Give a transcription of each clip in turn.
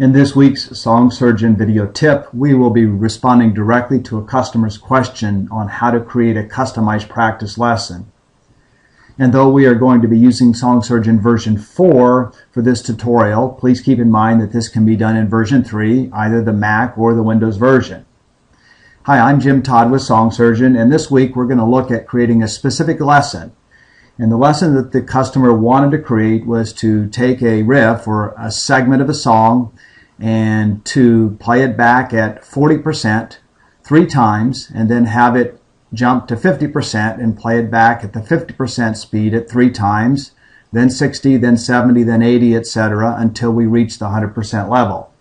In this week's SongSurgeon video tip, we will be responding directly to a customer's question on how to create a customized practice lesson. And though we are going to be using SongSurgeon version 4 for this tutorial, please keep in mind that this can be done in version 3, either the Mac or the Windows version. Hi, I'm Jim Todd with SongSurgeon, and this week we're going to look at creating a specific lesson. And the lesson that the customer wanted to create was to take a riff or a segment of a song and to play it back at 40% 3 times, and then have it jump to 50% and play it back at the 50% speed at 3 times, then 60, then 70, then 80, etc., until we reach the 100% level.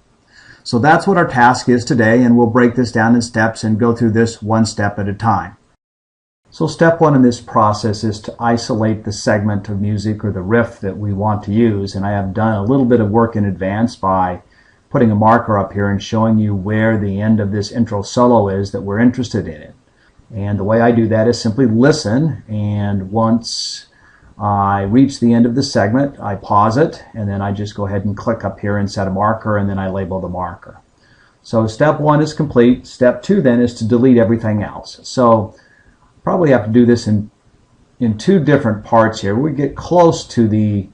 So that's what our task is today, and we'll break this down in steps and go through this one step at a time. So step 1 in this process is to isolate the segment of music or the riff that we want to use, and I have done a little bit of work in advance by putting a marker up here and showing you where the end of this intro solo is that we're interested in. And the way I do that is simply listen, and once I reach the end of the segment, I pause it, and then I just go ahead and click up here and set a marker, and then I label the marker. So step 1 is complete. Step 2 then is to delete everything else. So probably have to do this in 2 different parts here. We get close to the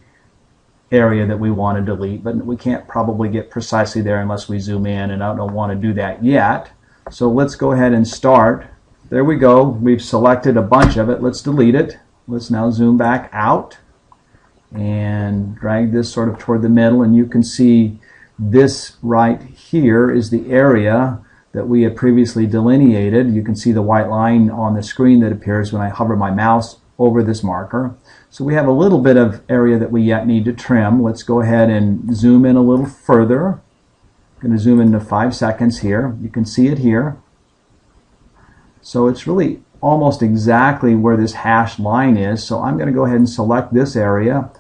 area that we want to delete, but we can't probably get precisely there unless we zoom in, and I don't want to do that yet. So let's go ahead and start. There we go. We've selected a bunch of it. Let's delete it. Let's now zoom back out and drag this sort of toward the middle, and you can see this right here is the area that we had previously delineated. You can see the white line on the screen that appears when I hover my mouse over this marker. So we have a little bit of area that we yet need to trim. Let's go ahead and zoom in a little further. I'm going to zoom into 5 seconds here. You can see it here. So it's really almost exactly where this hashed line is. So I'm going to go ahead and select this area.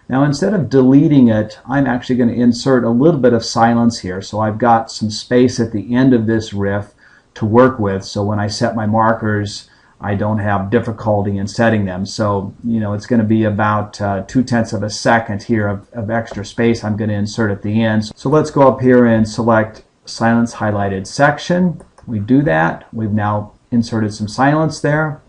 Now instead of deleting it, I'm actually going to insert a little bit of silence here. So I've got some space at the end of this riff to work with. So when I set my markers, I don't have difficulty in setting them. So, it's going to be about 0.2 of a second here of extra space I'm going to insert at the end. So let's go up here and select Silence Highlighted Section. We do that. We've now inserted some silence there.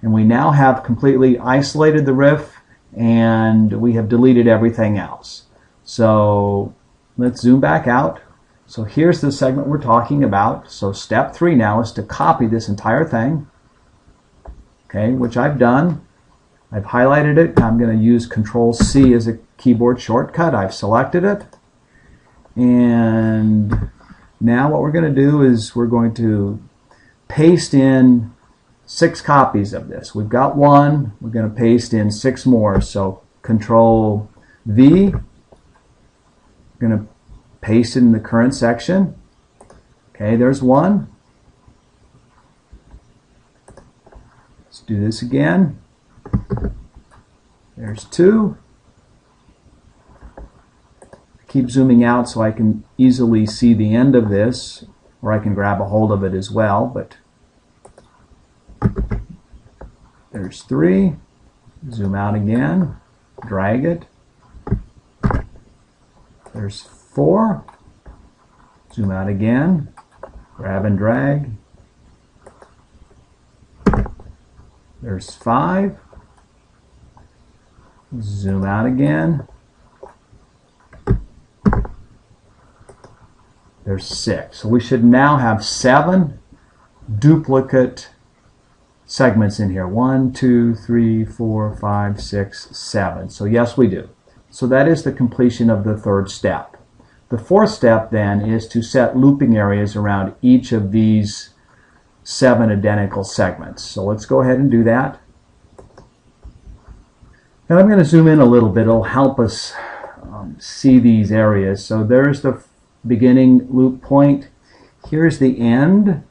And we now have completely isolated the riff, and we have deleted everything else. So let's zoom back out. So here's the segment we're talking about. So step 3 now is to copy this entire thing. Okay, which I've done. I've highlighted it. I'm going to use Control-C as a keyboard shortcut. I've selected it. And now what we're going to do is we're going to paste in 6 copies of this. We've got 1. We're going to paste in 6 more. So Control-V. We're going to paste it in the current section. Okay, there's 1. Let's do this again. There's 2. Keep zooming out so I can easily see the end of this, or I can grab a hold of it as well. But there's 3. Zoom out again. Drag it. There's 4. Zoom out again. Grab and drag. There's 5. Zoom out again. There's 6. So we should now have 7 duplicate segments in here. 1, 2, 3, 4, 5, 6, 7. So yes, we do. So that is the completion of the 3rd step. The 4th step then is to set looping areas around each of these 7 identical segments. So let's go ahead and do that. Now I'm going to zoom in a little bit. It'll help us see these areas. So there's the beginning loop point. Here's the end.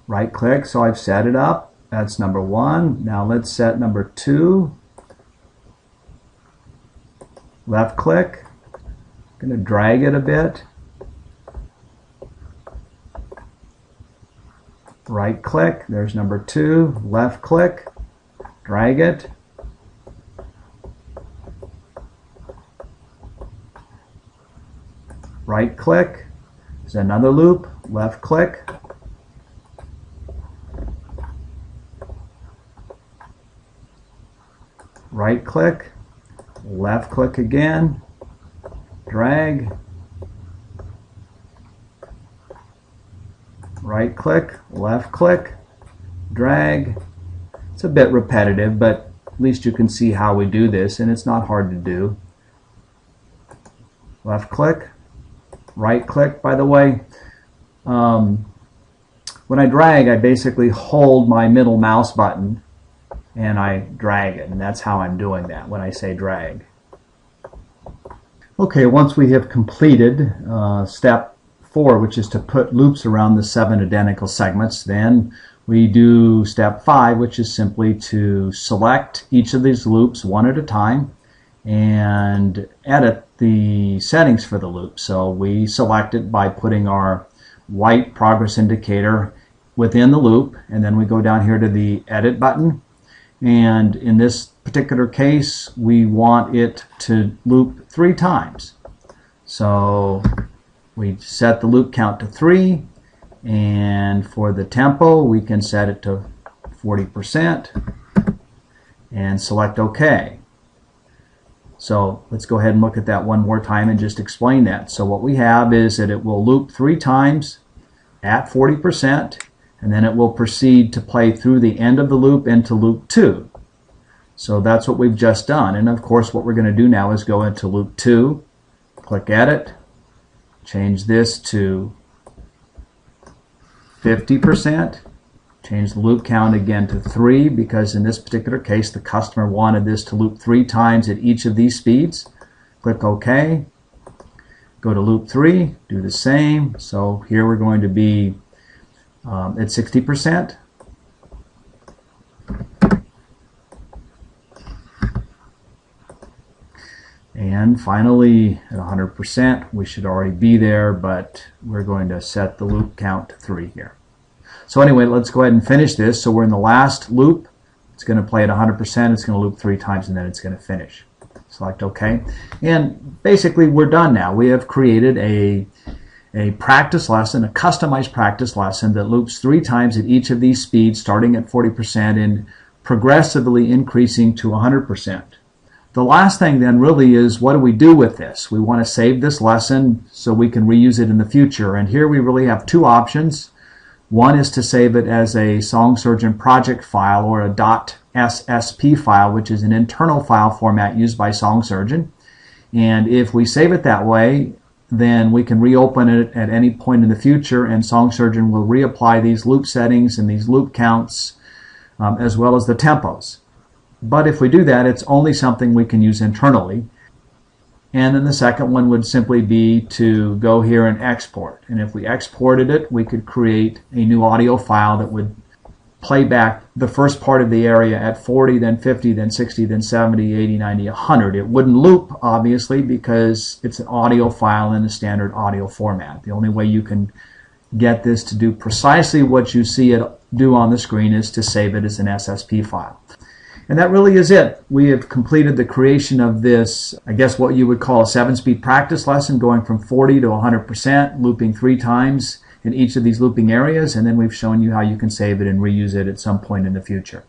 Right click, so I've set it up. That's number 1. Now let's set number 2. Left click. I'm going to drag it a bit. Right click, there's number 2, left click, drag it, right click, there's another loop, left click, right click, left click again, drag, right click, left click, drag. It's a bit repetitive, but at least you can see how we do this, and it's not hard to do. Left click, right click, by the way. When I drag, I basically hold my middle mouse button and I drag it, and that's how I'm doing that when I say drag. Okay, once we have completed step 4, which is to put loops around the 7 identical segments, then we do step 5, which is simply to select each of these loops one at a time and edit the settings for the loop. So we select it by putting our white progress indicator within the loop, and then we go down here to the edit button, and in this particular case we want it to loop 3 times. So we set the loop count to 3, and for the tempo we can set it to 40% and select OK. So let's go ahead and look at that one more time and just explain that. So what we have is that it will loop 3 times at 40%, and then it will proceed to play through the end of the loop into loop 2. So that's what we've just done. And of course what we're going to do now is go into loop 2, click Edit, change this to 50%, change the loop count again to 3, because in this particular case the customer wanted this to loop 3 times at each of these speeds. Click OK, go to loop 3, do the same. So here we're going to be at 60%. And finally at 100%, we should already be there, but we're going to set the loop count to 3 here. So anyway, let's go ahead and finish this. So we're in the last loop. It's going to play at 100%. It's going to loop 3 times, and then it's going to finish. Select OK. And basically we're done now. We have created a practice lesson, a customized practice lesson that loops 3 times at each of these speeds, starting at 40% and progressively increasing to 100%. The last thing then really is, what do we do with this? We want to save this lesson so we can reuse it in the future. And here we really have 2 options. One is to save it as a SongSurgeon project file or a .ssp file, which is an internal file format used by SongSurgeon. And if we save it that way, then we can reopen it at any point in the future, and SongSurgeon will reapply these loop settings and these loop counts as well as the tempos. But if we do that, it's only something we can use internally. And then the second one would simply be to go here and export. And if we exported it, we could create a new audio file that would play back the first part of the area at 40, then 50, then 60, then 70, 80, 90, 100. It wouldn't loop, obviously, because it's an audio file in the standard audio format. The only way you can get this to do precisely what you see it do on the screen is to save it as an SSP file. And that really is it. We have completed the creation of this, I guess what you would call a 7-speed practice lesson, going from 40 to 100%, looping 3 times in each of these looping areas, and then we've shown you how you can save it and reuse it at some point in the future.